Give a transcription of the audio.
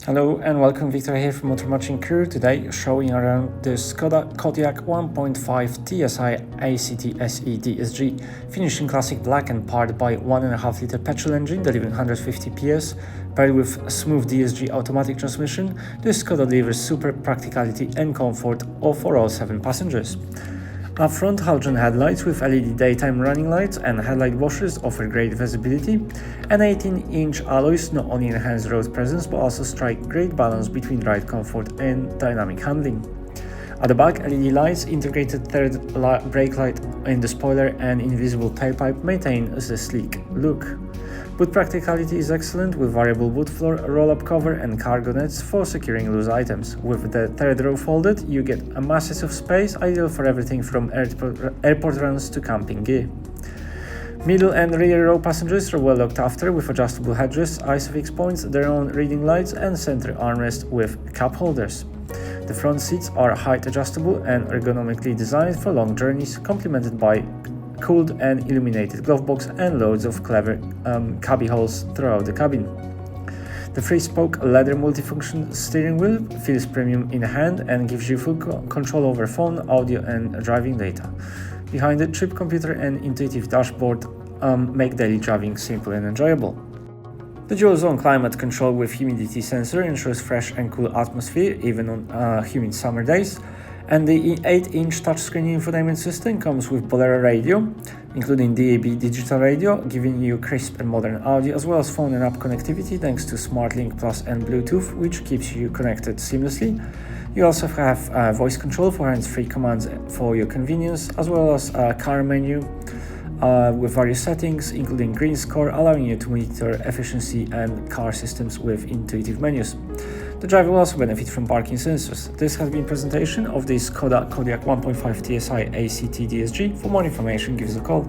Hello and welcome, Victor here from Motor Matching Crewe. Today showing around the Skoda Kodiaq 1.5 TSI ACT SE DSG, finished in classic black and powered by 1.5 litre petrol engine delivering 150 PS. Paired with a smooth DSG automatic transmission, this Skoda delivers super practicality and comfort for all 7 passengers. Up front, halogen headlights with LED daytime running lights and headlight washers offer great visibility, and 18-inch alloys not only enhance road presence but also strike great balance between ride comfort and dynamic handling. At the back, LED lights, integrated third brake light in the spoiler and invisible tailpipe maintain a sleek look. Boot practicality is excellent with variable boot floor, roll-up cover and cargo nets for securing loose items. With the third row folded, you get a mass of space ideal for everything from airport runs to camping gear. Middle and rear row passengers are well looked after with adjustable headrests, ISOFIX points, their own reading lights and center armrest with cup holders. The front seats are height adjustable and ergonomically designed for long journeys, complemented by cooled and illuminated glove box and loads of clever cubby holes throughout the cabin. The 3-spoke leather multifunction steering wheel feels premium in hand and gives you full control over phone, audio and driving data. Behind it, trip computer and intuitive dashboard make daily driving simple and enjoyable. The dual-zone climate control with humidity sensor ensures fresh and cool atmosphere even on humid summer days. And the 8-inch touchscreen infotainment system comes with Bolero Radio, including DAB digital radio, giving you crisp and modern audio, as well as phone and app connectivity thanks to SmartLink Plus and Bluetooth, which keeps you connected seamlessly. You also have voice control for hands-free commands for your convenience, as well as a car menu with various settings, including green score, allowing you to monitor efficiency and car systems with intuitive menus. The driver will also benefit from parking sensors. This has been a presentation of the Skoda Kodiaq 1.5 TSI ACT DSG. For more information, give us a call.